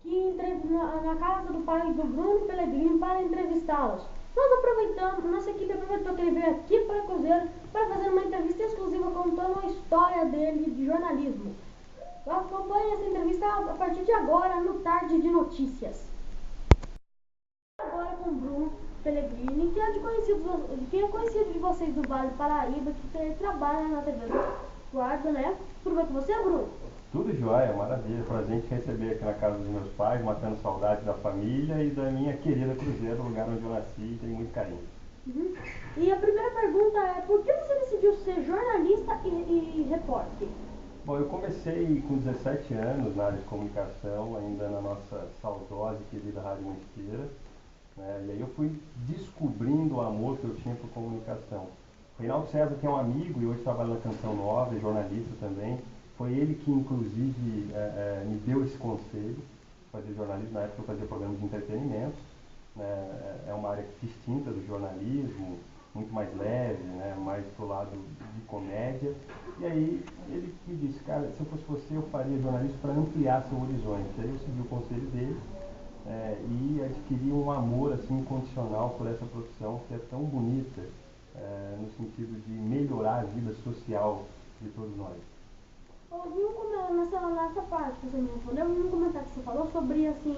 na casa do pai do Bruno Pellegrini para entrevistá-los. Nossa equipe aproveitou que ele veio aqui para Cruzeiro para fazer uma entrevista exclusiva contando a história dele de jornalismo. Acompanhe essa entrevista a partir de agora no Tarde de Notícias. Agora com o Bruno Pellegrini, que é conhecido de vocês do Vale do Paraíba, que trabalha na TV Guarda, né? Tudo bem com você, Bruno? Tudo jóia, maravilha. Prazer te receber aqui na casa dos meus pais, matando saudade da família e da minha querida Cruzeiro, lugar onde eu nasci e tenho muito carinho. Uhum. E a primeira pergunta é, por que você decidiu ser jornalista e repórter? Bom, eu comecei com 17 anos na área de comunicação, ainda na nossa saudosa e querida Rádio Mantiqueira, né? E aí eu fui descobrindo o amor que eu tinha por comunicação. O Reinaldo César, que é um amigo e hoje trabalha na Canção Nova, é jornalista também, foi ele que inclusive me deu esse conselho de fazer jornalismo. Na época eu fazia programas de entretenimento, né? É uma área distinta do jornalismo, muito mais leve, né? Mais pro lado de comédia. E aí ele me disse, cara, se eu fosse você eu faria jornalismo para ampliar seu horizonte. Aí eu segui o conselho dele, e adquiri um amor assim incondicional por essa profissão que é tão bonita, no sentido de melhorar a vida social de todos nós. Nessa parte que você me respondeu, um comentário que você falou sobre assim,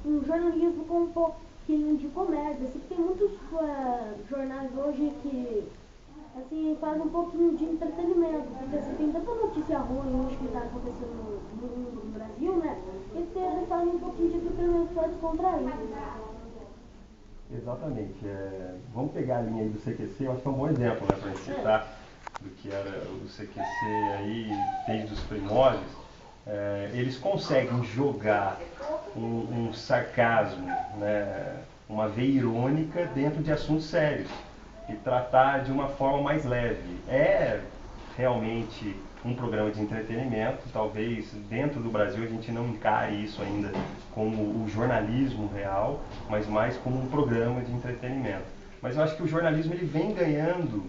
um jornalismo com um pouquinho de comédia. Assim, tem muitos jornais hoje que assim, fazem um pouquinho de entretenimento, porque assim, tem tanta notícia ruim hoje que está acontecendo no Brasil, né? Eles fazem um pouquinho de entretenimento para descontrair. Exatamente. Vamos pegar a linha aí do CQC, eu acho que é um bom exemplo, né, para a gente citar do que era o CQC aí desde os primórdios. Eles conseguem jogar um sarcasmo, né, uma veia irônica dentro de assuntos sérios e tratar de uma forma mais leve. É realmente um programa de entretenimento, talvez dentro do Brasil a gente não encare isso ainda como o jornalismo real, mas mais como um programa de entretenimento. Mas eu acho que o jornalismo ele vem ganhando,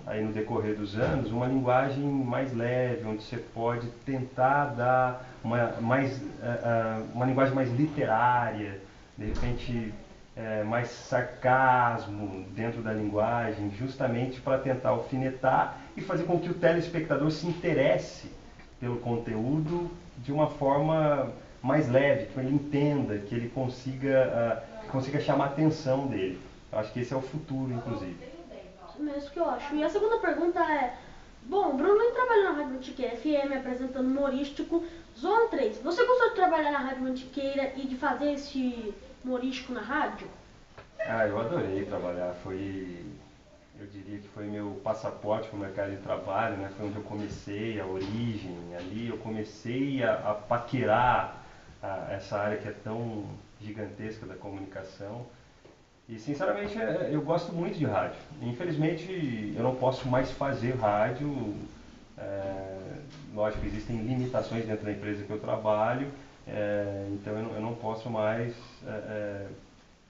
aí no decorrer dos anos, uma linguagem mais leve, onde você pode tentar dar uma linguagem mais literária, de repente mais sarcasmo dentro da linguagem, justamente para tentar alfinetar e fazer com que o telespectador se interesse pelo conteúdo de uma forma mais leve, que ele entenda, que ele consiga chamar a atenção dele. Eu acho que esse é o futuro, inclusive. Isso que eu acho. E a segunda pergunta é, bom, o Bruno trabalhou na Rádio Mantiqueira FM apresentando humorístico Zona 3. Você gostou de trabalhar na Rádio Mantiqueira e de fazer esse humorístico na rádio? Eu adorei trabalhar. Eu diria que foi meu passaporte para o mercado de trabalho, né? Foi onde eu comecei, a origem. Ali eu comecei a paquerar essa área que é tão gigantesca da comunicação. E sinceramente eu gosto muito de rádio. Infelizmente eu não posso mais fazer rádio. Lógico, existem limitações dentro da empresa que eu trabalho, então eu não posso mais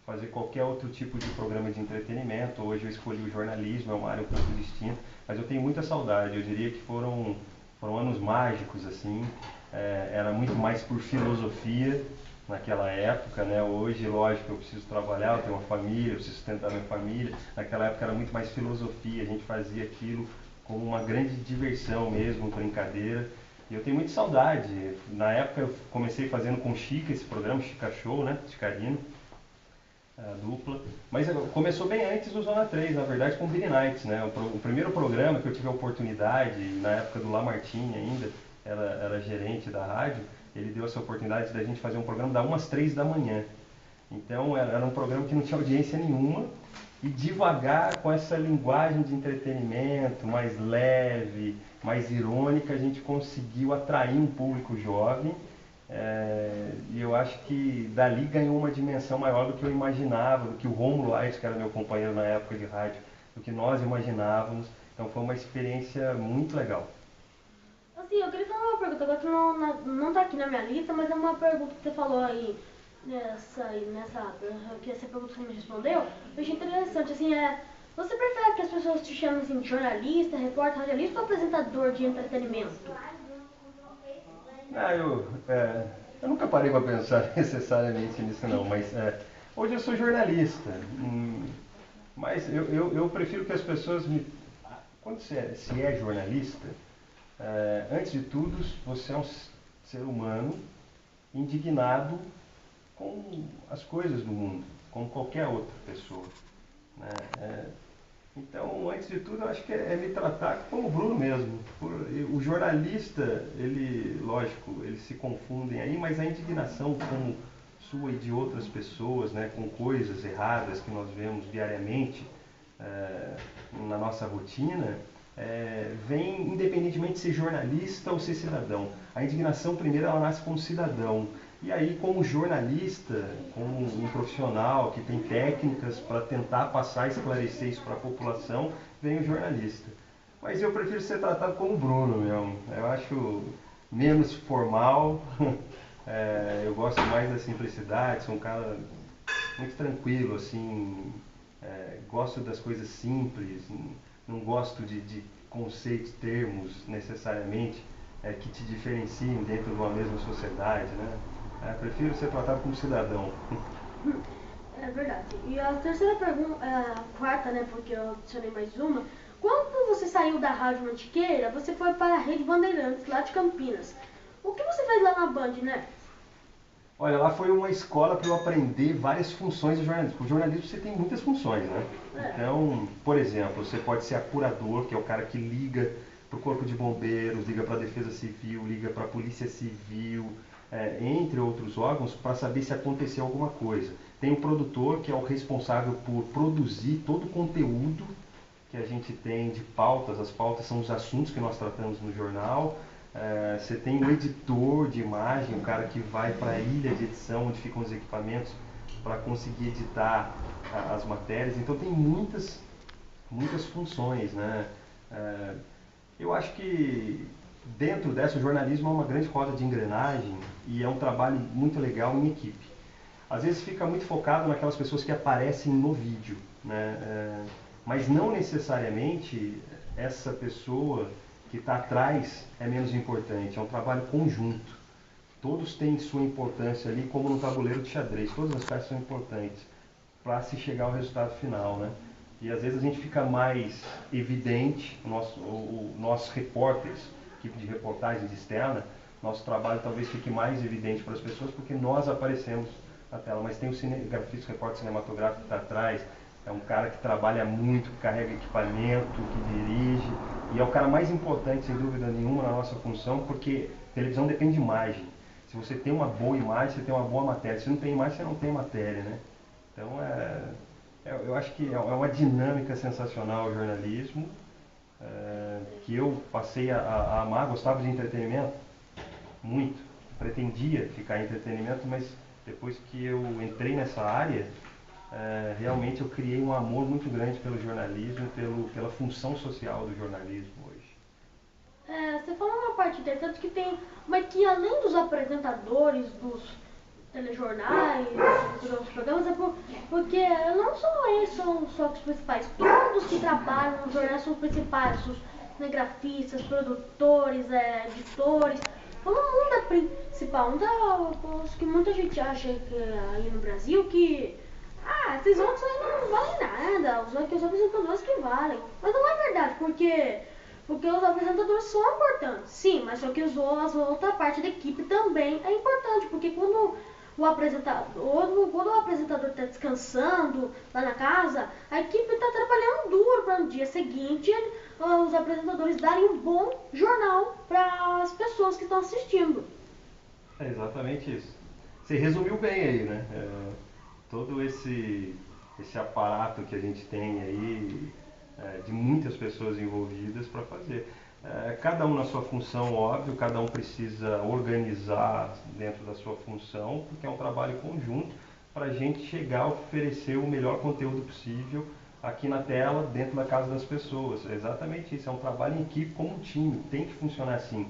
fazer qualquer outro tipo de programa de entretenimento. Hoje eu escolhi o jornalismo, é uma área um pouco distinta, mas eu tenho muita saudade. Eu diria que foram anos mágicos, assim. Era muito mais por filosofia naquela época, né? Hoje, lógico, eu preciso trabalhar, eu tenho uma família, eu preciso sustentar minha família. Naquela época era muito mais filosofia, a gente fazia aquilo como uma grande diversão mesmo, brincadeira. E eu tenho muita saudade. Na época eu comecei fazendo com o Chica esse programa, Chica Show, né? Chicarino, a dupla. Mas começou bem antes do Zona 3, na verdade, com o Billy Nights, né? O primeiro programa que eu tive a oportunidade, na época do Lamartine ainda, era gerente da rádio, ele deu essa oportunidade da gente fazer um programa da 1 às 3 da manhã. Então era um programa que não tinha audiência nenhuma e devagar, com essa linguagem de entretenimento mais leve, mais irônica, a gente conseguiu atrair um público jovem. E eu acho que dali ganhou uma dimensão maior do que eu imaginava, do que o Rômulo Aires, que era meu companheiro na época de rádio, do que nós imaginávamos. Então foi uma experiência muito legal. Assim, eu queria fazer uma pergunta, agora que não tá aqui na minha lista, mas é uma pergunta que você falou aí, que essa pergunta que você me respondeu, eu achei interessante, assim, você prefere que as pessoas te chamem assim, de jornalista, repórter, radialista ou apresentador de entretenimento? Ah, eu, é, Eu nunca parei para pensar necessariamente nisso não, mas hoje eu sou jornalista, mas eu prefiro que as pessoas me... Quando se é jornalista, antes de tudo, você é um ser humano indignado com as coisas do mundo, como qualquer outra pessoa, né? Então, antes de tudo, eu acho que é me tratar como o Bruno mesmo. O jornalista, ele, lógico, eles se confundem aí, mas a indignação como sua e de outras pessoas, né, com coisas erradas que nós vemos diariamente na nossa rotina, vem independentemente de ser jornalista ou ser cidadão. A indignação, primeiro, ela nasce como cidadão. E aí, como jornalista, como um profissional que tem técnicas para tentar passar e esclarecer isso para a população, vem o jornalista. Mas eu prefiro ser tratado como Bruno mesmo. Eu acho menos formal, eu gosto mais da simplicidade, sou um cara muito tranquilo, assim, gosto das coisas simples, não gosto de conceitos, termos necessariamente que te diferenciem dentro de uma mesma sociedade, né? Prefiro ser tratado como cidadão. É verdade. E a terceira pergunta, a quarta, né, porque eu adicionei mais uma. Quando você saiu da Rádio Mantiqueira, você foi para a Rede Bandeirantes, lá de Campinas. O que você fez lá na Band, né? Olha, lá foi uma escola para eu aprender várias funções do jornalismo. O jornalismo você tem muitas funções, né? Então, por exemplo, você pode ser apurador, que é o cara que liga para o Corpo de Bombeiros, liga para a Defesa Civil, liga para a Polícia Civil, entre outros órgãos, para saber se aconteceu alguma coisa. Tem o produtor, que é o responsável por produzir todo o conteúdo que a gente tem de pautas. As pautas são os assuntos que nós tratamos no jornal. Você tem o editor de imagem, o cara que vai para a ilha de edição, onde ficam os equipamentos, para conseguir editar as matérias. Então tem muitas funções, né? Eu acho que dentro dessa, o jornalismo é uma grande roda de engrenagem e é um trabalho muito legal em equipe. Às vezes fica muito focado naquelas pessoas que aparecem no vídeo, né? Mas não necessariamente essa pessoa que está atrás é menos importante, é um trabalho conjunto. Todos têm sua importância ali, como no tabuleiro de xadrez, todas as peças são importantes para se chegar ao resultado final, né? E às vezes a gente fica mais evidente, nossos repórteres, equipe de reportagem externa, nosso trabalho talvez fique mais evidente para as pessoas porque nós aparecemos na tela, mas tem o cinegrafista, o repórter cinematográfico que está atrás, é um cara que trabalha muito, que carrega equipamento, que dirige, e é o cara mais importante, sem dúvida nenhuma, na nossa função, porque televisão depende de imagem. Se você tem uma boa imagem, você tem uma boa matéria. Se não tem imagem, você não tem matéria, né? Então, eu acho que é uma dinâmica sensacional o jornalismo, que eu passei a amar, gostava de entretenimento, muito. Pretendia ficar em entretenimento, mas depois que eu entrei nessa área, realmente eu criei um amor muito grande pelo jornalismo, pela função social do jornalismo hoje. Você falou uma parte interessante que tem, mas que além dos apresentadores, dos telejornais, dos outros programas, porque não só eles são só os principais, todos que trabalham nos jornais são os principais, os cinegrafistas, produtores, editores, todo mundo é principal. Então, acho que muita gente acha que aí no Brasil que esses outros aí não valem nada, os apresentadores que valem. Mas não é verdade, porque os apresentadores são importantes, sim, mas só que a outra parte da equipe também é importante, porque quando o apresentador está descansando lá na casa, a equipe está trabalhando duro para no dia seguinte os apresentadores darem um bom jornal para as pessoas que estão assistindo. É exatamente isso. Você resumiu bem aí, né? Todo esse aparato que a gente tem aí, de muitas pessoas envolvidas para fazer. Cada um na sua função, óbvio, cada um precisa organizar dentro da sua função, porque é um trabalho conjunto para a gente chegar a oferecer o melhor conteúdo possível aqui na tela, dentro da casa das pessoas. É exatamente isso, é um trabalho em equipe como um time, tem que funcionar assim.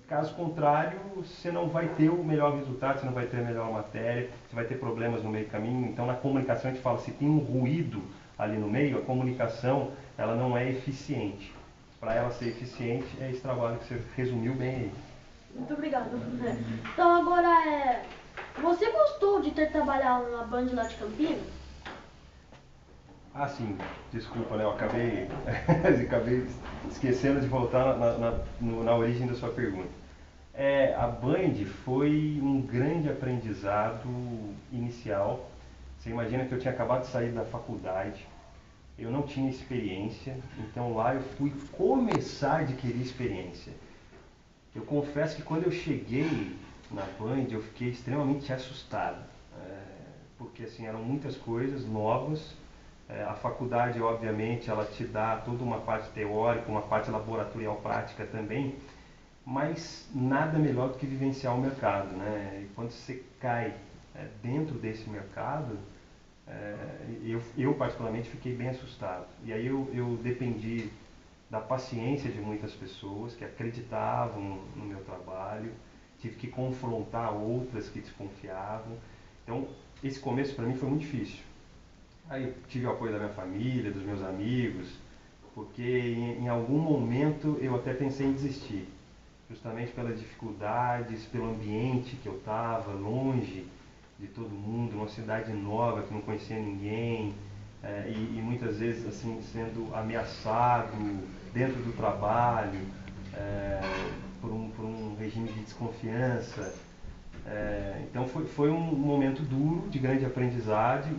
Caso contrário, você não vai ter o melhor resultado, você não vai ter a melhor matéria, você vai ter problemas no meio do caminho. Então, na comunicação, a gente fala, se tem um ruído ali no meio, a comunicação ela não é eficiente. Para ela ser eficiente, é esse trabalho que você resumiu bem aí. Muito obrigado. Então, agora você gostou de ter trabalhado na Band lá de Campinas? Ah, sim, desculpa, né? Eu acabei, acabei esquecendo de voltar na origem da sua pergunta. A Band foi um grande aprendizado inicial. Você imagina que eu tinha acabado de sair da faculdade, eu não tinha experiência, então lá eu fui começar a adquirir experiência. Eu confesso que quando eu cheguei na Band, eu fiquei extremamente assustado, porque assim, eram muitas coisas novas. A faculdade, obviamente, ela te dá toda uma parte teórica, uma parte laboratorial prática também, mas nada melhor do que vivenciar o mercado, né? E quando você cai dentro desse mercado, eu particularmente fiquei bem assustado. E aí eu dependi da paciência de muitas pessoas que acreditavam no meu trabalho, tive que confrontar outras que desconfiavam. Então, esse começo para mim foi muito difícil. Aí eu tive o apoio da minha família, dos meus amigos, porque em algum momento eu até pensei em desistir, justamente pelas dificuldades, pelo ambiente que eu estava, longe de todo mundo, numa cidade nova que não conhecia ninguém, e muitas vezes assim sendo ameaçado dentro do trabalho, por um regime de desconfiança. Então foi um momento duro, de grande aprendizagem,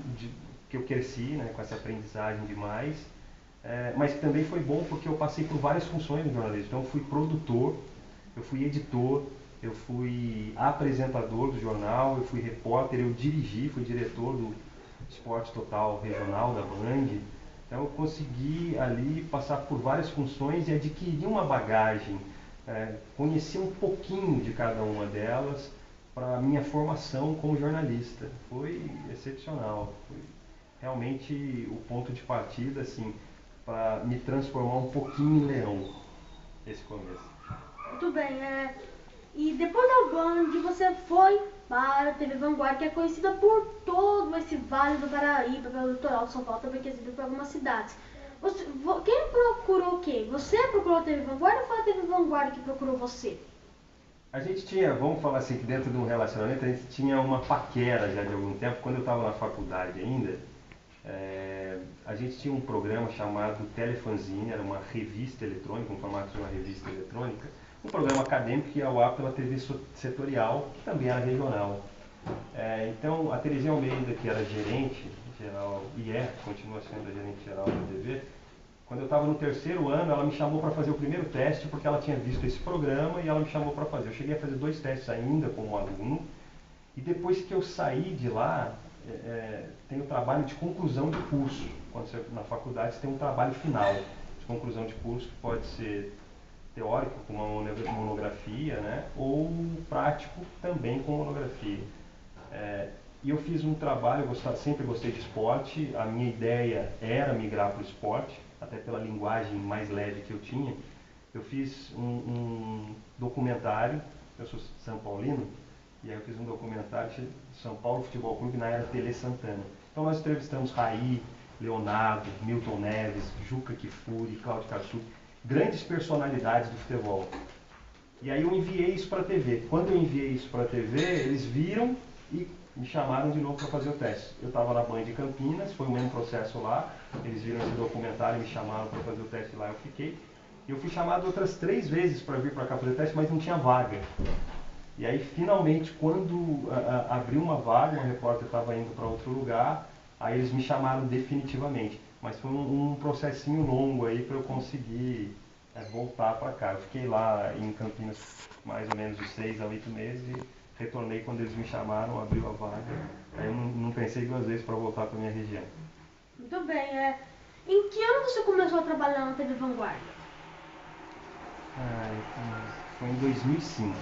que eu cresci, né, com essa aprendizagem demais, mas que também foi bom porque eu passei por várias funções no jornalismo. Então eu fui produtor, eu fui editor, eu fui apresentador do jornal, eu fui repórter, eu dirigi, fui diretor do Esporte Total Regional da Band. Então eu consegui ali passar por várias funções e adquirir uma bagagem, conhecer um pouquinho de cada uma delas para a minha formação como jornalista. Foi excepcional, foi realmente o ponto de partida assim, para me transformar um pouquinho em leão, esse começo. Muito bem, e depois da Band você foi para a TV Vanguarda, que é conhecida por todo esse Vale do Paraíba, pelo litoral de São Paulo, também conhecida por algumas cidades. Quem procurou o quê? Você procurou a TV Vanguarda ou foi a TV Vanguarda que procurou você? A gente tinha, vamos falar assim, que dentro de um relacionamento a gente tinha uma paquera já de algum tempo. Quando eu estava na faculdade ainda, a gente tinha um programa chamado Telefanzine, era uma revista eletrônica, um formato de uma revista eletrônica, um programa acadêmico que ia ao ar pela TV setorial, que também era regional. Então a Terezinha Almeida, que era gerente geral, continua sendo a gerente geral da TV, quando eu estava no terceiro ano, ela me chamou para fazer o primeiro teste, porque ela tinha visto esse programa e ela me chamou para fazer. Eu cheguei a fazer 2 testes ainda como aluno, e depois que eu saí de lá, tem o trabalho de conclusão de curso. Quando você na faculdade, você tem um trabalho final de conclusão de curso, que pode ser teórico, com uma monografia, né? Ou prático, também com monografia. E eu fiz um trabalho, sempre gostei de esporte, a minha ideia era migrar para o esporte, até pela linguagem mais leve que eu tinha. Eu fiz um documentário, eu sou São Paulino, e aí eu fiz um documentário de São Paulo Futebol Clube na era Tele Santana. Então nós entrevistamos Raí, Leonardo, Milton Neves, Juca Kfouri, Cláudio Kassuk, grandes personalidades do futebol. E aí eu enviei isso para a TV. Quando eu enviei isso para a TV, eles viram e me chamaram de novo para fazer o teste. Eu estava na Band de Campinas, foi o mesmo processo lá, eles viram esse documentário e me chamaram para fazer o teste lá, eu fiquei. Eu fui chamado outras 3 vezes para vir para cá fazer o teste, mas não tinha vaga. E aí, finalmente, quando abriu uma vaga, uma repórter estava indo para outro lugar, aí eles me chamaram definitivamente. Mas foi um processinho longo aí para eu conseguir voltar para cá. Eu fiquei lá em Campinas mais ou menos de 6 a 8 meses e retornei quando eles me chamaram, abriu a vaga. Aí eu não pensei 2 vezes para voltar para minha região. Muito bem, em que ano você começou a trabalhar na TV Vanguarda? Foi em 2005,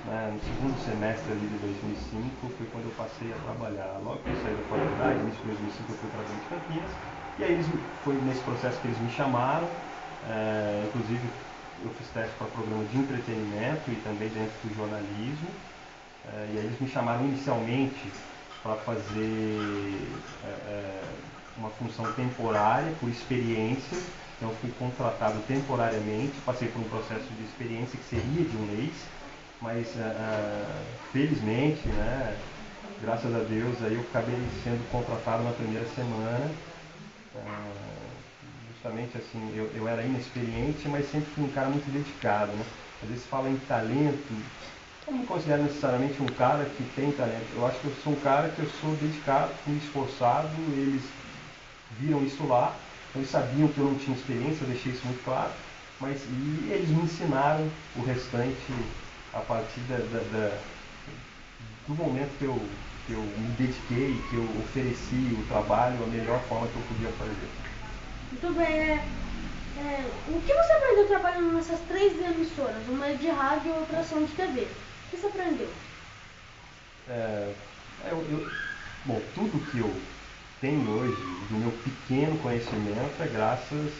né? No segundo semestre ali de 2005 foi quando eu passei a trabalhar. Logo que eu saí da faculdade, início de 2005 eu fui para dentro de Campinas, e aí foi nesse processo que eles me chamaram, inclusive eu fiz teste para programa de entretenimento e também dentro do jornalismo, e aí eles me chamaram inicialmente para fazer uma função temporária por experiência. Então eu fui contratado temporariamente, passei por um processo de experiência que seria de 1 mês, mas felizmente, né, graças a Deus, aí eu acabei sendo contratado na primeira semana. Justamente assim, eu era inexperiente, mas sempre fui um cara muito dedicado, né? Às vezes fala em talento, eu não me considero necessariamente um cara que tem talento. Eu acho que eu sou um cara que eu sou dedicado, fui esforçado, eles viram isso lá, eles sabiam que eu não tinha experiência, eu deixei isso muito claro, mas e eles me ensinaram o restante a partir do momento que eu me dediquei, que eu ofereci o trabalho a melhor forma que eu podia fazer. Muito bem, o que você aprendeu trabalhando nessas 3 emissoras? Uma é de rádio e outra são de TV. O que você aprendeu? Bom, tudo que eu tenho hoje, do meu pequeno conhecimento, é graças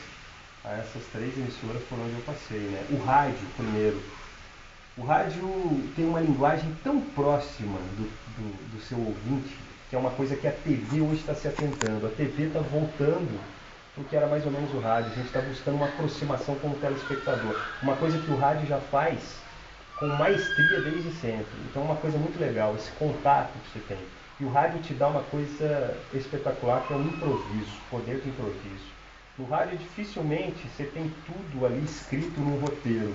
a essas 3 emissoras por onde eu passei, né? O rádio, primeiro. O rádio tem uma linguagem tão próxima do seu ouvinte, que é uma coisa que a TV hoje está se atentando. A TV está voltando para o que era mais ou menos o rádio. A gente está buscando uma aproximação com o telespectador. Uma coisa que o rádio já faz com maestria desde sempre. Então é uma coisa muito legal, esse contato que você tem. E o rádio te dá uma coisa espetacular, que é o improviso, o poder do improviso. No rádio dificilmente você tem tudo ali escrito num roteiro.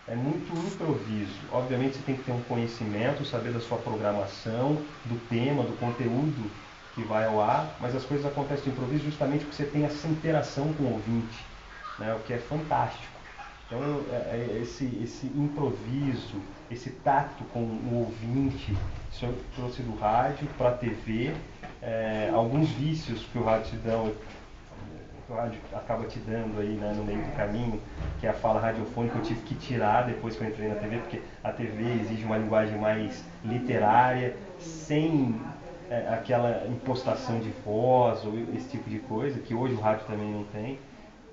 É muito improviso. Obviamente você tem que ter um conhecimento, saber da sua programação, do tema, do conteúdo que vai ao ar, mas as coisas acontecem no improviso justamente porque você tem essa interação com o ouvinte, né, o que é fantástico. Então esse improviso, esse tato com o ouvinte, isso eu trouxe do rádio para a TV, alguns vícios que o rádio te dá, que o rádio acaba te dando aí, né, no meio do caminho, que é a fala radiofônica, eu tive que tirar depois que eu entrei na TV, porque a TV exige uma linguagem mais literária, sem aquela impostação de voz ou esse tipo de coisa, que hoje o rádio também não tem.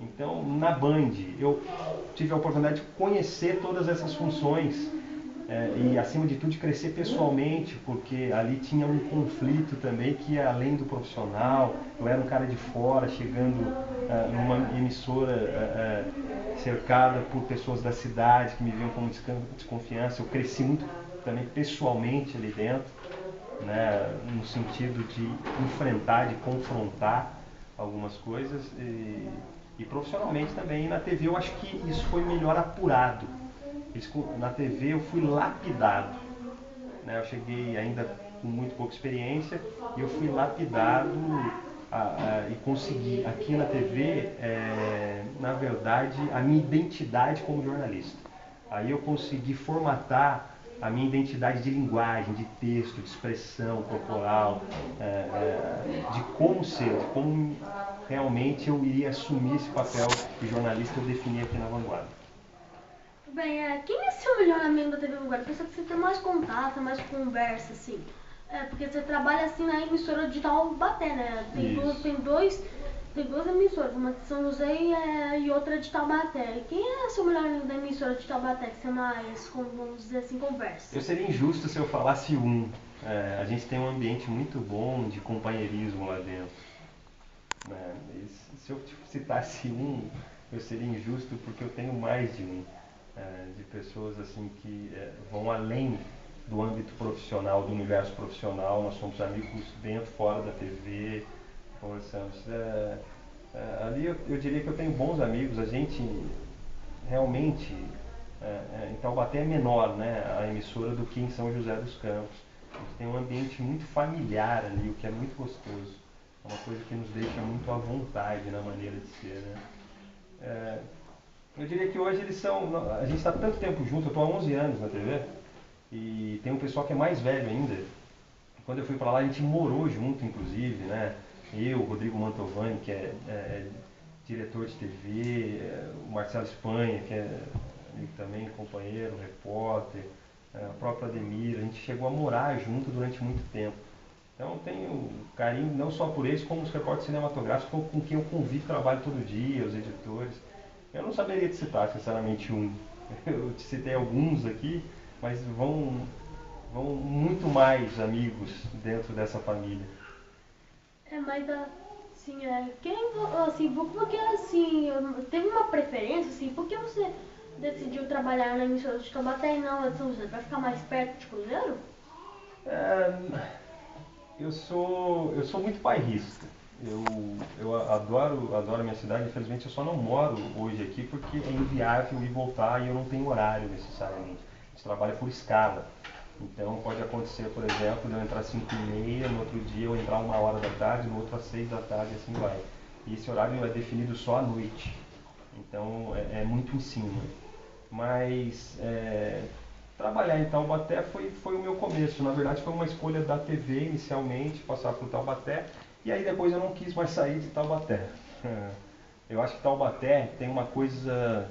Então, na Band, eu tive a oportunidade de conhecer todas essas funções e, acima de tudo, de crescer pessoalmente, porque ali tinha um conflito também que ia além do profissional. Eu era um cara de fora, chegando numa emissora cercada por pessoas da cidade que me viam com desconfiança. Eu cresci muito também pessoalmente ali dentro, né, no sentido de enfrentar, de confrontar algumas coisas e profissionalmente também. E na TV eu acho que isso foi melhor apurado. Na TV eu fui lapidado, né? Eu cheguei ainda com muito pouca experiência e eu fui lapidado e consegui aqui na TV, na verdade, a minha identidade como jornalista. Aí eu consegui formatar a minha identidade de linguagem, de texto, de expressão corporal, de como ser, de como realmente eu iria assumir esse papel de jornalista que eu defini aqui na Vanguarda. Bem, quem é seu melhor amigo da TV Vanguarda? Pessoa que você tem mais contato, mais conversa, assim. Porque você trabalha assim na emissora de Taubaté, né? Tem duas emissoras, uma de São José e outra de Taubaté. Quem é seu melhor amigo da emissora de Taubaté que você mais, vamos dizer assim, conversa? Eu seria injusto se eu falasse um. A gente tem um ambiente muito bom de companheirismo lá dentro. Se eu citasse um, eu seria injusto porque eu tenho mais de um. De pessoas assim que vão além do âmbito profissional, do universo profissional. Nós somos amigos dentro, fora da TV, conversamos. Ali eu diria que eu tenho bons amigos. A gente realmente, em Taubaté é menor, né, a emissora, do que em São José dos Campos. A gente tem um ambiente muito familiar ali, o que é muito gostoso. É uma coisa que nos deixa muito à vontade na maneira de ser, né? Eu diria que hoje eles são... A gente está tanto tempo junto, eu estou há 11 anos na TV, e tem um pessoal que é mais velho ainda. Quando eu fui para lá, a gente morou junto, inclusive, né? Eu, o Rodrigo Mantovani, que é diretor de TV, o Marcelo Espanha, que é amigo também, companheiro, repórter, a própria Ademir. A gente chegou a morar junto durante muito tempo. Então tenho carinho não só por eles, como os repórteres cinematográficos com quem eu convivo, trabalho todo dia, os editores. Eu não saberia te citar, sinceramente, um. Eu te citei alguns aqui, mas vão muito mais amigos dentro dessa família. Mas assim, quem, assim, como que assim, teve uma preferência, assim, por que você decidiu trabalhar na emissora de Taubaté e não de São José, para ficar mais perto de Cruzeiro? Eu sou muito bairrista. Eu adoro a minha cidade. Infelizmente eu só não moro hoje aqui porque é inviável ir voltar e eu não tenho horário necessariamente. A gente trabalha por escala. Então pode acontecer, por exemplo, de eu entrar às 5h30, no outro dia eu entrar 1h da tarde, no outro às 6 da tarde, assim vai. E esse horário é definido só à noite. Então é muito em cima. Mas trabalhar em Taubaté foi o meu começo. Na verdade foi uma escolha da TV inicialmente, passar por Taubaté. E aí depois eu não quis mais sair de Taubaté. Eu acho que Taubaté tem uma coisa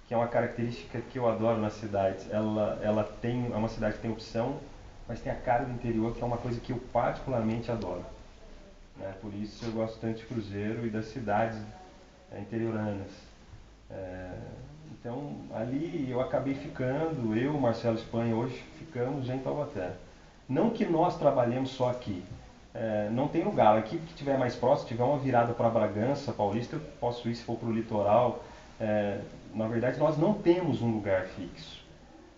que é uma característica que eu adoro nas cidades. É uma cidade que tem opção, mas tem a cara do interior, que é uma coisa que eu particularmente adoro. Né? Por isso eu gosto tanto de Cruzeiro e das cidades interioranas. Então ali eu acabei ficando, eu, Marcelo Espanha, hoje ficamos em Taubaté. Não que nós trabalhemos só aqui. Não tem lugar. A equipe que estiver mais próxima, tiver uma virada para Bragança, Paulista, eu posso ir se for para o litoral. Na verdade, nós não temos um lugar fixo.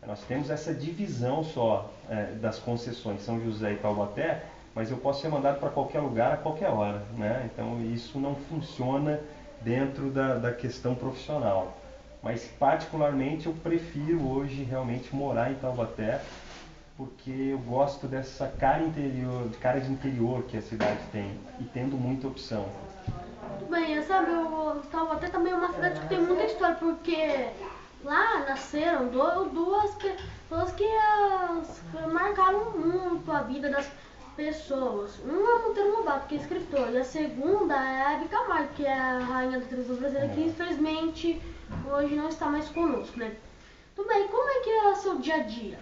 Nós temos essa divisão só das concessões São José e Taubaté, mas eu posso ser mandado para qualquer lugar a qualquer hora. Né? Então isso não funciona dentro da questão profissional. Mas particularmente eu prefiro hoje realmente morar em Taubaté, porque eu gosto dessa cara de interior que a cidade tem, e tendo muita opção. Bem, sabe, o Taubaté também é uma cidade que tem muita história, porque lá nasceram duas pessoas que marcaram muito a vida das pessoas. Uma é Monteiro Lobato, que é escritor, e a segunda é a Hebe Camargo, que é a rainha da televisão brasileira, que infelizmente hoje não está mais conosco, né? Tudo bem, como é que é o seu dia a dia?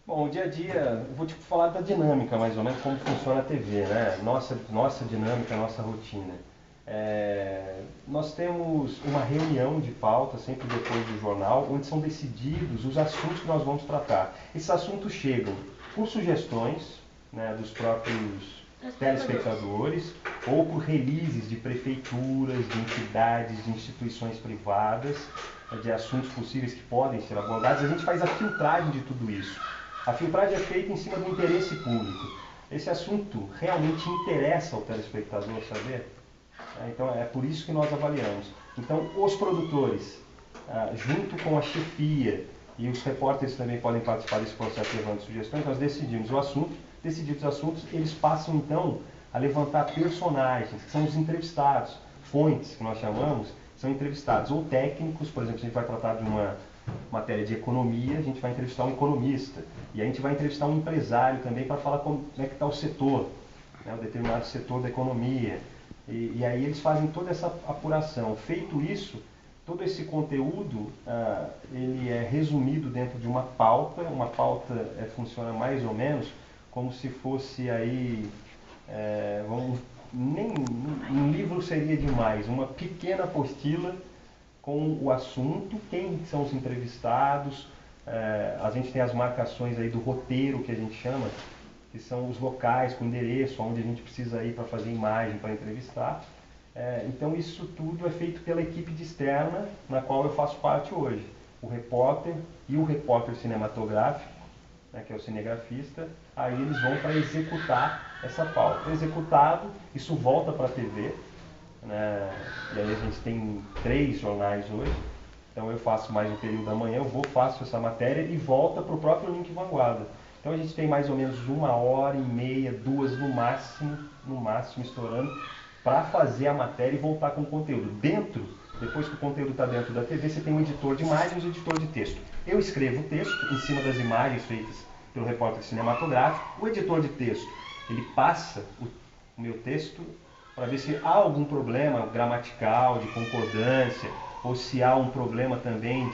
Bom, o dia a dia, eu vou te falar da dinâmica mais ou menos, como funciona a TV, né? Nossa dinâmica, nossa rotina. Nós temos uma reunião de pauta sempre depois do jornal, onde são decididos os assuntos que nós vamos tratar. Esses assuntos chegam por sugestões, né, dos próprios telespectadores, ou por releases de prefeituras, de entidades, de instituições privadas, de assuntos possíveis que podem ser abordados. A gente faz a filtragem de tudo isso. A filtragem é feita em cima do interesse público. Esse assunto realmente interessa ao telespectador saber? Então é por isso que nós avaliamos. Então os produtores, junto com a chefia, e os repórteres também podem participar desse processo levando sugestões, nós decidimos o assunto. Decididos os assuntos, eles passam então a levantar personagens, que são os entrevistados, fontes que nós chamamos, são entrevistados, ou técnicos. Por exemplo, se a gente vai tratar de uma matéria de economia, a gente vai entrevistar um economista, e a gente vai entrevistar um empresário também para falar como é que está o setor, né, o determinado setor da economia, e aí eles fazem toda essa apuração. Feito isso, todo esse conteúdo ele é resumido dentro de uma pauta. Uma pauta funciona mais ou menos como se fosse aí, nem um livro seria demais, uma pequena apostila com o assunto, quem são os entrevistados. A gente tem as marcações aí do roteiro, que a gente chama, que são os locais com endereço, onde a gente precisa ir para fazer imagem, para entrevistar. Então isso tudo é feito pela equipe de externa, na qual eu faço parte hoje. O repórter e o repórter cinematográfico, né, que é o cinegrafista, aí eles vão para executar essa pauta. Executado, isso volta para a TV, né? E aí a gente tem 3 jornais hoje, então eu faço mais um período da manhã, faço essa matéria e volta para o próprio Link Vanguarda. Então a gente tem mais ou menos 1h30, 2 no máximo estourando, para fazer a matéria e voltar com o conteúdo. Depois que o conteúdo está dentro da TV, você tem um editor de imagens e um editor de texto. Eu escrevo o texto em cima das imagens feitas pelo repórter cinematográfico. O editor de texto, ele passa o meu texto para ver se há algum problema gramatical, de concordância, ou se há um problema também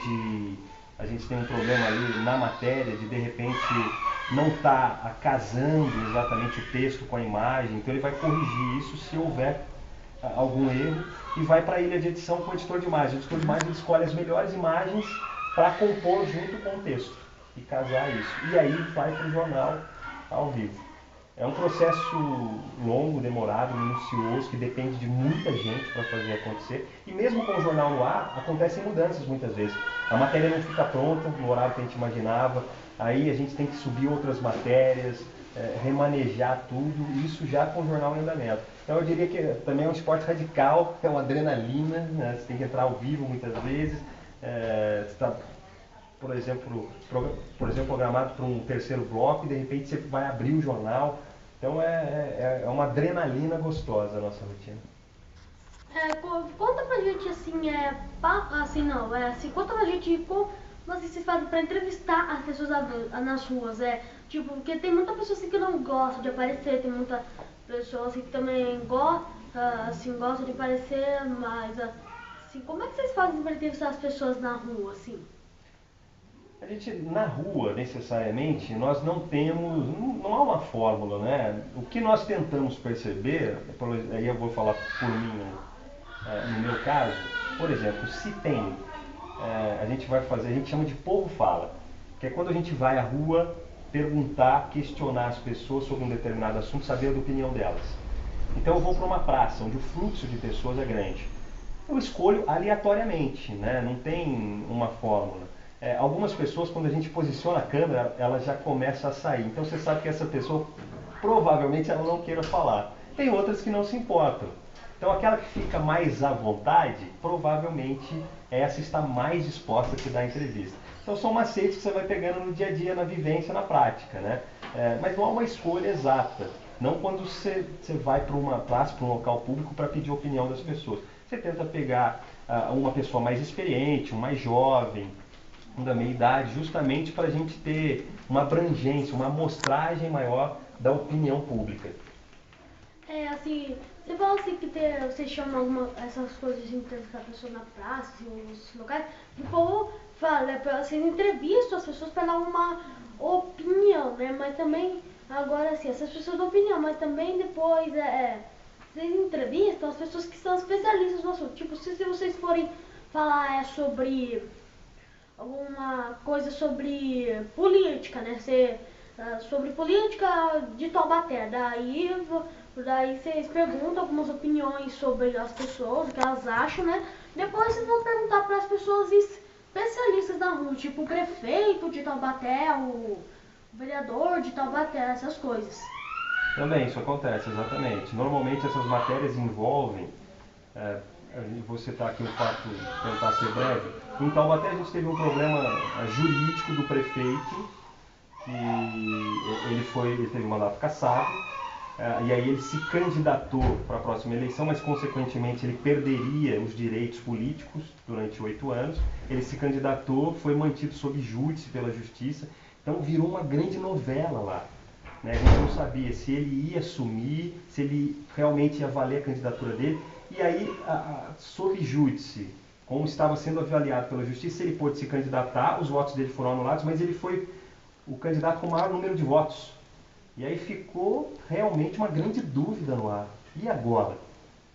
a gente tem um problema ali na matéria, de repente não está casando exatamente o texto com a imagem. Então ele vai corrigir isso se houver algum erro, e vai para a ilha de edição com o editor de imagem. O editor de imagem escolhe as melhores imagens para compor junto com o texto e casar isso. E aí vai para o jornal ao vivo. É um processo longo, demorado, minucioso, que depende de muita gente para fazer acontecer. E mesmo com o jornal no ar, acontecem mudanças muitas vezes. A matéria não fica pronta no horário que a gente imaginava, aí a gente tem que subir outras matérias, remanejar tudo, isso já com o jornal em andamento. Então eu diria que também é um esporte radical, é uma adrenalina, né? Você tem que entrar ao vivo muitas vezes, você está, por exemplo, programado para um terceiro bloco e de repente você vai abrir o jornal. Então é uma adrenalina gostosa a nossa rotina. Conta pra gente assim, assim não, assim, conta pra gente como vocês fazem pra entrevistar as pessoas nas ruas, tipo, porque tem muita pessoa assim que não gosta de aparecer, tem muita pessoa assim que também gosta de aparecer, mas assim, como é que vocês fazem pra entrevistar as pessoas na rua, assim? A gente, na rua, necessariamente, nós não temos, não há uma fórmula, né? O que nós tentamos perceber, aí eu vou falar por mim, no meu caso, por exemplo, se tem, a gente vai fazer, a gente chama de povo fala, que é quando a gente vai à rua perguntar, questionar as pessoas sobre um determinado assunto, saber a opinião delas. Então eu vou para uma praça onde o fluxo de pessoas é grande. Eu escolho aleatoriamente, né? Não tem uma fórmula. Algumas pessoas, quando a gente posiciona a câmera, ela já começa a sair. Então você sabe que essa pessoa, provavelmente, ela não queira falar. Tem outras que não se importam. Então aquela que fica mais à vontade, provavelmente essa está mais disposta a te dar entrevista. Então são macetes que você vai pegando no dia a dia, na vivência, na prática, né? Mas não há uma escolha exata. Não quando você vai para uma praça, para um local público, para pedir a opinião das pessoas. Você tenta pegar uma pessoa mais experiente, um mais jovem, um da meia idade, justamente para a gente ter uma abrangência, uma amostragem maior da opinião pública. Assim, você falou assim que você chama essas coisas de entrevistar pessoas na praça, assim, nos locais, e o povo fala, vocês entrevistam as pessoas para dar uma opinião, né? Mas também, agora assim, essas pessoas dão opinião, mas também depois, vocês entrevistam as pessoas que são especialistas no assunto. Tipo, se vocês forem falar sobre alguma coisa sobre política, né? Sobre política de Taubaté. Daí vocês perguntam algumas opiniões sobre as pessoas, o que elas acham, né? Depois vocês vão perguntar para as pessoas especialistas da rua, tipo o prefeito de Taubaté, o vereador de Taubaté, essas coisas. Também isso acontece, exatamente. Normalmente essas matérias envolvem, vou citar aqui um fato, tentar ser breve. Em Taubaté a gente teve um problema jurídico do prefeito, que ele teve um mandato cassado, e aí ele se candidatou para a próxima eleição, mas consequentemente ele perderia os direitos políticos durante 8 anos. Ele se candidatou, foi mantido sob júdice pela justiça, então virou uma grande novela lá. Né? A gente não sabia se ele ia assumir, se ele realmente ia valer a candidatura dele. E aí, sob júdice, como estava sendo avaliado pela justiça, ele pôde se candidatar, os votos dele foram anulados, mas ele foi o candidato com o maior número de votos. E aí ficou realmente uma grande dúvida no ar. E agora?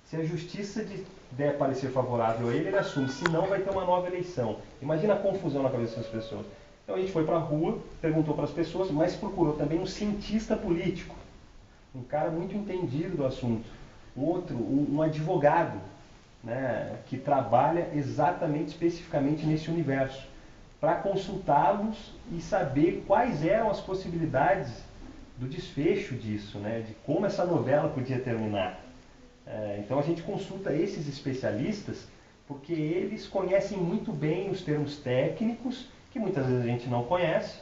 Se a justiça der parecer favorável a ele, ele assume. Se não, vai ter uma nova eleição. Imagina a confusão na cabeça das pessoas. Então a gente foi para a rua, perguntou para as pessoas, mas procurou também um cientista político, um cara muito entendido do assunto, outro, um advogado, né, que trabalha exatamente, especificamente nesse universo, para consultá-los e saber quais eram as possibilidades do desfecho disso, né, de como essa novela podia terminar. Então a gente consulta esses especialistas porque eles conhecem muito bem os termos técnicos que muitas vezes a gente não conhece,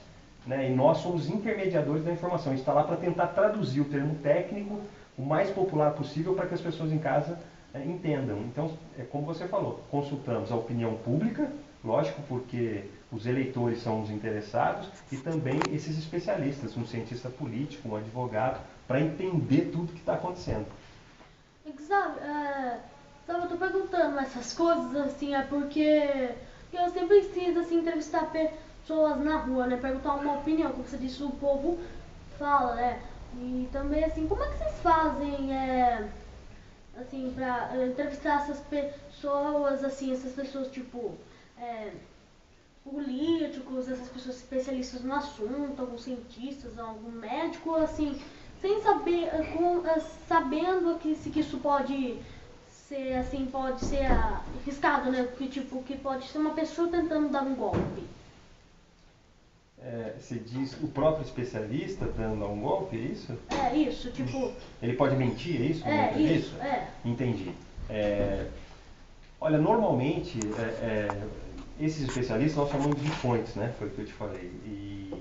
né? E nós somos intermediadores da informação. A gente está lá para tentar traduzir o termo técnico o mais popular possível para que as pessoas em casa entendam. Então, é como você falou, consultamos a opinião pública, lógico, porque os eleitores são os interessados, e também esses especialistas, um cientista político, um advogado, para entender tudo que está acontecendo. Sabe, eu tô perguntando essas coisas, assim, porque eu sempre preciso, assim, entrevistar pessoas na rua, né, perguntar uma opinião, como você disse, o povo fala, né, e também, assim, como é que vocês fazem, assim, pra entrevistar essas pessoas, assim, essas pessoas, tipo, políticos, essas pessoas especialistas no assunto, alguns cientistas, algum médico, assim, sem saber, sabendo que isso pode ser assim, pode ser arriscado, né? Porque tipo, que pode ser uma pessoa tentando dar um golpe. Você diz o próprio especialista dando um golpe, é isso? É isso, tipo. Ele pode mentir, é isso? É isso, é. Entendi. Olha, normalmente, esses especialistas nós chamamos de fontes, né? Foi o que eu te falei. E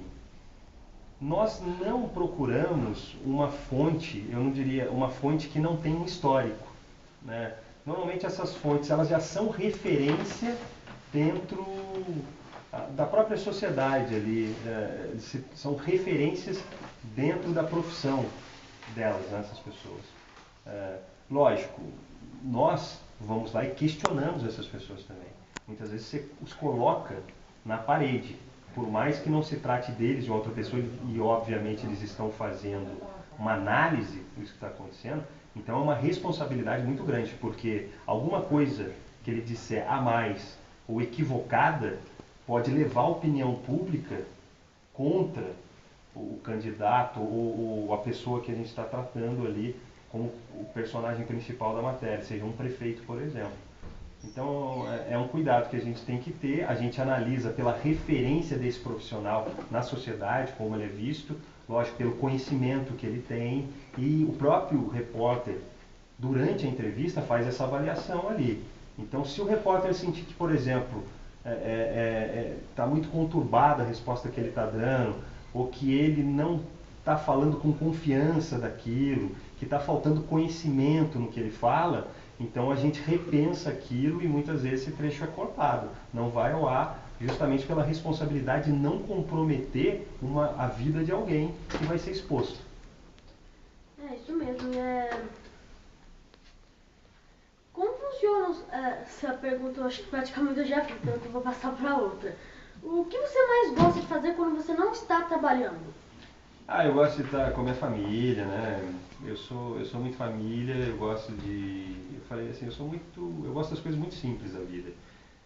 nós não procuramos uma fonte, eu não diria, uma fonte que não tem um histórico, né? Normalmente essas fontes, elas já são referência dentro da própria sociedade ali, são referências dentro da profissão delas, né, essas pessoas. Lógico, nós vamos lá e questionamos essas pessoas também. Muitas vezes você os coloca na parede, por mais que não se trate deles de uma outra pessoa, e obviamente eles estão fazendo uma análise do que está acontecendo, então é uma responsabilidade muito grande, porque alguma coisa que ele disser a mais ou equivocada pode levar a opinião pública contra o candidato ou a pessoa que a gente está tratando ali como o personagem principal da matéria, seja um prefeito, por exemplo. Então é um cuidado que a gente tem que ter, a gente analisa pela referência desse profissional na sociedade, como ele é visto, lógico, pelo conhecimento que ele tem, e o próprio repórter, durante a entrevista, faz essa avaliação ali. Então, se o repórter sentir que, por exemplo, está muito conturbada a resposta que ele está dando, ou que ele não está falando com confiança daquilo, que está faltando conhecimento no que ele fala, então a gente repensa aquilo e muitas vezes esse trecho é cortado, não vai ao ar, justamente pela responsabilidade de não comprometer a vida de alguém que vai ser exposto. É isso mesmo. Como funciona essa pergunta? Eu acho que praticamente eu já fiz, então eu vou passar para outra. O que você mais gosta de fazer quando você não está trabalhando? Eu gosto de estar com a minha família, né? Eu sou muito família, eu gosto de... Eu falei assim, eu gosto das coisas muito simples da vida.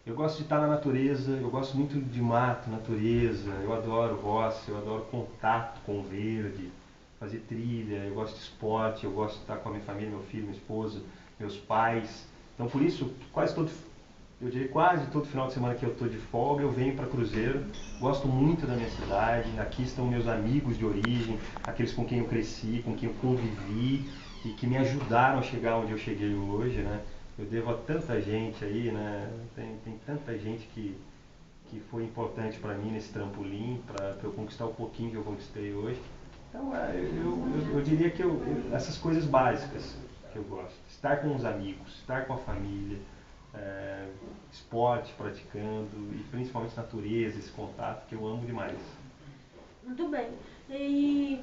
Eu gosto de estar na natureza, eu gosto muito de mato, natureza, eu adoro roça, eu adoro contato com o verde, fazer trilha, eu gosto de esporte, eu gosto de estar com a minha família, meu filho, minha esposa, meus pais. Então por isso, eu diria quase todo final de semana que eu estou de folga, eu venho para Cruzeiro, gosto muito da minha cidade, aqui estão meus amigos de origem, aqueles com quem eu cresci, com quem eu convivi e que me ajudaram a chegar onde eu cheguei hoje, né? Eu devo a tanta gente aí, né? Tem tanta gente que foi importante para mim nesse trampolim, para eu conquistar o pouquinho que eu conquistei hoje. Então eu diria que essas coisas básicas que eu gosto, estar com os amigos, estar com a família, esporte praticando e principalmente natureza, esse contato que eu amo demais. Muito bem. E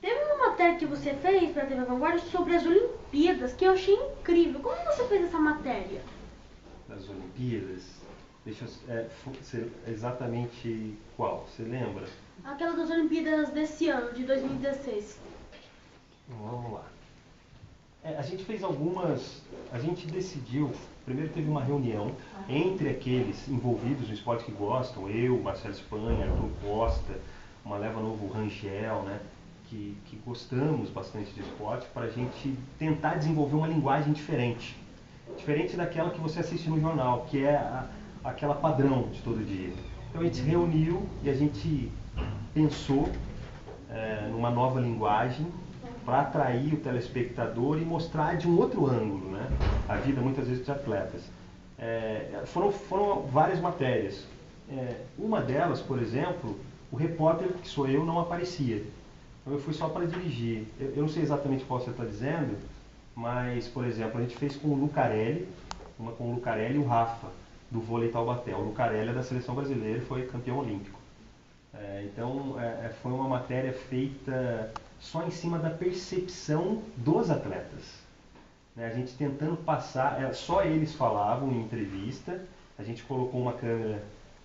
teve uma matéria que você fez para a TV Vanguarda sobre as Olimpíadas que eu achei incrível. Como você fez essa matéria? Das Olimpíadas? Deixa eu ser exatamente qual? Você lembra? Aquela das Olimpíadas desse ano, de 2016. Vamos lá. A gente fez a gente decidiu, primeiro teve uma reunião entre aqueles envolvidos no esporte que gostam, eu, Marcelo Espanha, Arthur Costa, uma leva novo Rangel, né, que gostamos bastante de esporte, para a gente tentar desenvolver uma linguagem diferente daquela que você assiste no jornal, que é aquela padrão de todo dia. Então a gente se reuniu e a gente pensou numa nova linguagem para atrair o telespectador e mostrar de um outro ângulo, né, a vida muitas vezes de atletas. Foram várias matérias. Uma delas, por exemplo, o repórter, que sou eu, não aparecia. Então eu fui só para dirigir. Eu não sei exatamente qual você está dizendo, mas, por exemplo, a gente fez com o Lucarelli, uma com o Lucarelli e o Rafa, do vôlei Taubaté. O Lucarelli é da seleção brasileira e foi campeão olímpico. Então foi uma matéria feita só em cima da percepção dos atletas. A gente tentando passar, só eles falavam em entrevista, a gente colocou uma câmera,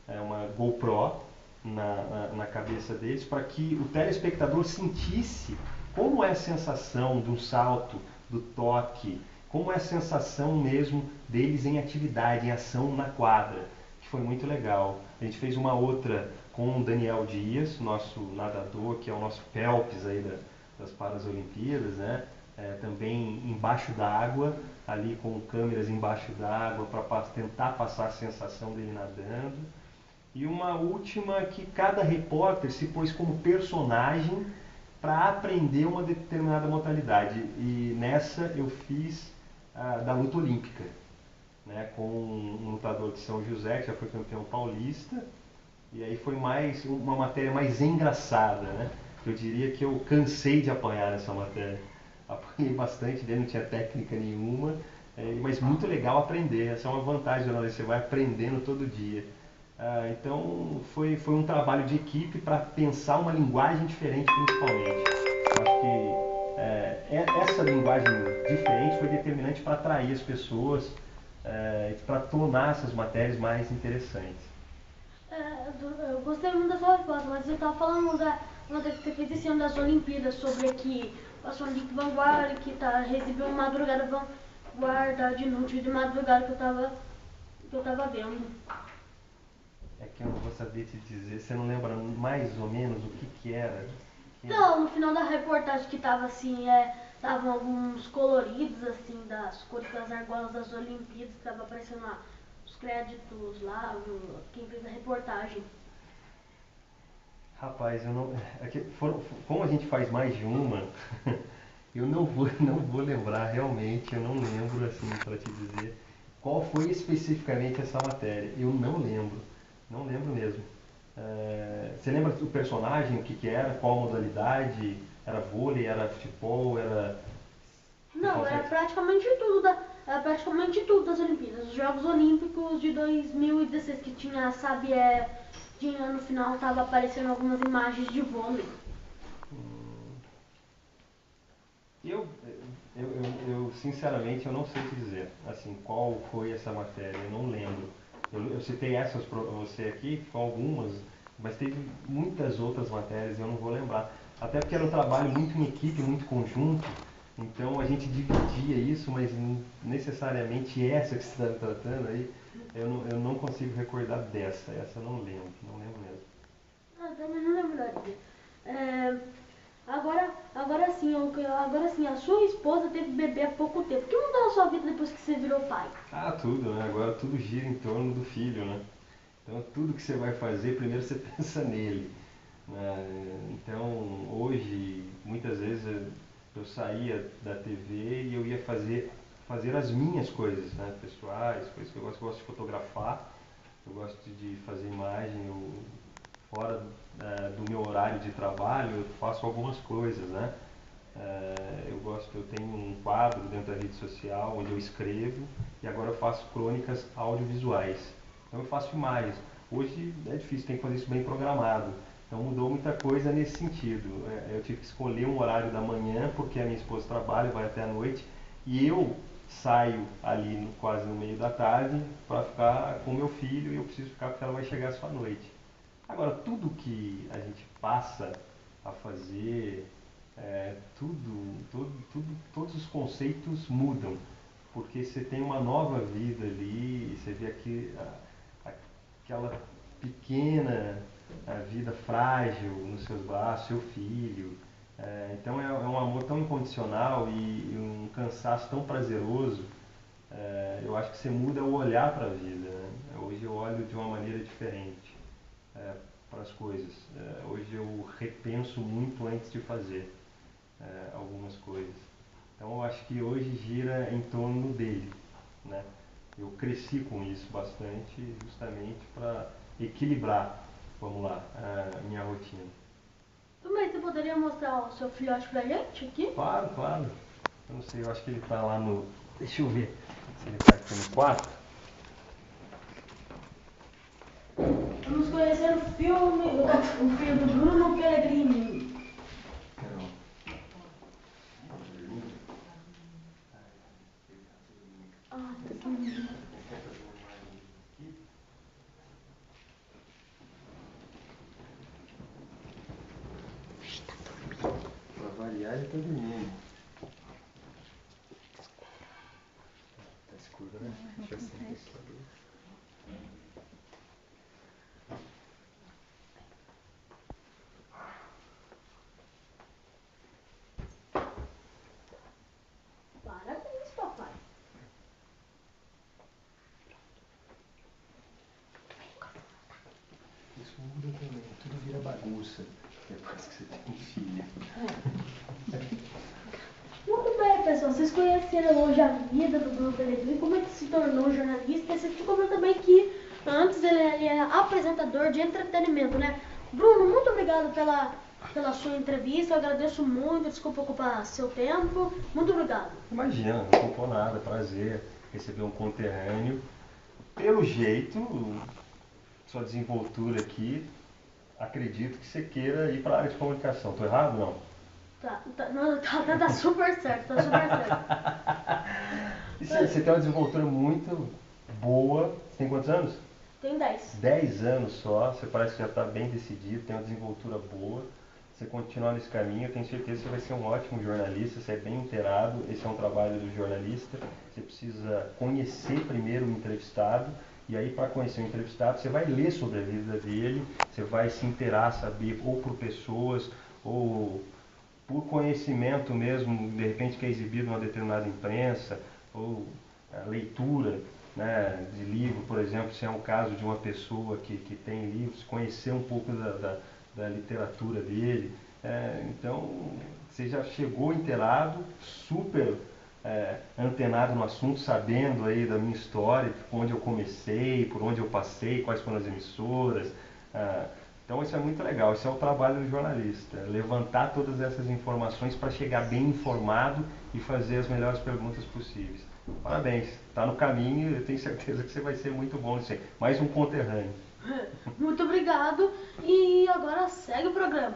uma GoPro na cabeça deles para que o telespectador sentisse como é a sensação do salto, do toque, como é a sensação mesmo deles em atividade, em ação na quadra, que foi muito legal. A gente fez uma outra com o Daniel Dias, nosso nadador, que é o nosso Phelps aí da das Paralimpíadas, né? Também embaixo d'água, ali com câmeras embaixo d'água para tentar passar a sensação dele nadando. E uma última que cada repórter se pôs como personagem para aprender uma determinada modalidade. E nessa eu fiz da luta olímpica, né, com um lutador de São José, que já foi campeão paulista. E aí foi mais uma matéria mais engraçada, né? Eu diria que eu cansei de apanhar nessa matéria. Apanhei bastante dele, não tinha técnica nenhuma, mas muito legal aprender. Essa é uma vantagem do jornalismo, você vai aprendendo todo dia. Então foi um trabalho de equipe para pensar uma linguagem diferente, principalmente. Eu acho que essa linguagem diferente foi determinante para atrair as pessoas, para tornar essas matérias mais interessantes. Eu gostei muito da sua resposta, mas eu estava falando da uma que você fez esse ano das Olimpíadas, sobre que passou no Dick Vanguard, que recebeu uma madrugada Vanguard de noite de madrugada que eu tava vendo. É que eu não vou saber te dizer, você não lembra mais ou menos o que era? Não, no final da reportagem que tava assim, estavam alguns coloridos assim das cores das argolas das Olimpíadas, que tava aparecendo lá os créditos lá, quem fez a reportagem. Rapaz, eu não. Como a gente faz mais de uma, eu não vou lembrar realmente, eu não lembro assim para te dizer qual foi especificamente essa matéria. Eu não lembro, não lembro mesmo. Você lembra o personagem, o que era, qual modalidade? Era vôlei, era futebol, era. Não, era praticamente tudo das Olimpíadas. Os Jogos Olímpicos de 2016 que tinha, sabe, tinha no final tava aparecendo algumas imagens de vôlei. Eu, eu sinceramente eu não sei te dizer assim qual foi essa matéria, eu não lembro. Eu citei essas para você aqui, com algumas, mas teve muitas outras matérias, eu não vou lembrar. Até porque era um trabalho muito em equipe, muito conjunto, então a gente dividia isso, mas necessariamente essa que você está me tratando aí, eu não consigo recordar essa eu não lembro, não lembro mesmo. Também não lembraria. É, agora sim, a sua esposa teve bebê há pouco tempo. O que mudou na sua vida depois que você virou pai? Tudo, né? Agora tudo gira em torno do filho, né? Então tudo que você vai fazer, primeiro você pensa nele, né? Então hoje, muitas vezes eu saía da TV e eu ia fazer as minhas coisas, né? Pessoais, coisas que eu gosto de fotografar, eu gosto de fazer imagem, fora do meu horário de trabalho eu faço algumas coisas, né? Eu tenho um quadro dentro da rede social onde eu escrevo e agora eu faço crônicas audiovisuais. Então eu faço imagens. Hoje é difícil, tem que fazer isso bem programado. Então mudou muita coisa nesse sentido. Eu tive que escolher um horário da manhã porque a minha esposa trabalha, vai até a noite e eu saio ali quase no meio da tarde para ficar com meu filho e eu preciso ficar porque ela vai chegar só à noite. Agora, tudo que a gente passa a fazer, todos os conceitos mudam, porque você tem uma nova vida ali, você vê aqui, aquela pequena vida frágil nos seus braços, seu filho. Então é um amor tão incondicional e um cansaço tão prazeroso. Eu acho que você muda o olhar para a vida, né? Hoje eu olho de uma maneira diferente para as coisas. Hoje eu repenso muito antes de fazer algumas coisas. Então eu acho que hoje gira em torno dele, né? Eu cresci com isso bastante, justamente para equilibrar, vamos lá, a minha rotina. Mas você poderia mostrar o seu filhote pra gente aqui? Claro, claro. Eu não sei, eu acho que ele está lá no. Deixa eu ver se ele está aqui no quarto. Vamos conhecer o filme do Bruno Pellegrini. Ah, tá aqui. Para variar, ele está dormindo. Tá escuro, né? Deixa eu acender isso aqui. tudo vira bagunça depois que você tem um filho. Muito bem, pessoal. Vocês conheceram hoje a vida do Bruno Pellegrini, como é que se tornou jornalista. E você ficou falando também que antes ele era apresentador de entretenimento, né? Bruno, muito obrigado pela sua entrevista. Eu agradeço muito. Desculpa ocupar seu tempo. Muito obrigado. Imagina, não culpou nada. Prazer receber um conterrâneo. Pelo jeito, sua desenvoltura aqui, acredito que você queira ir para a área de comunicação. Estou errado, não? Tá super certo, tá super certo. E você tem uma desenvoltura muito boa. Você tem quantos anos? Tenho 10. 10 anos só. Você parece que já está bem decidido, tem uma desenvoltura boa. Você continuar nesse caminho, eu tenho certeza que você vai ser um ótimo jornalista, você é bem inteirado, esse é um trabalho do jornalista. Você precisa conhecer primeiro o entrevistado, e aí para conhecer o entrevistado você vai ler sobre a vida dele, você vai se inteirar, saber, ou por pessoas, ou por conhecimento mesmo, de repente que é exibido numa determinada imprensa, ou a leitura, né, de livro, por exemplo, se é um caso de uma pessoa que tem livros, conhecer um pouco da literatura dele. Então, você já chegou inteirado, super antenado no assunto, sabendo aí da minha história, por onde eu comecei, por onde eu passei, quais foram as emissoras. Então isso é muito legal, isso é o trabalho do jornalista, levantar todas essas informações para chegar bem informado e fazer as melhores perguntas possíveis. Parabéns, está no caminho, eu tenho certeza que você vai ser muito bom nisso aí. Mais um conterrâneo. Muito obrigado e agora segue o programa.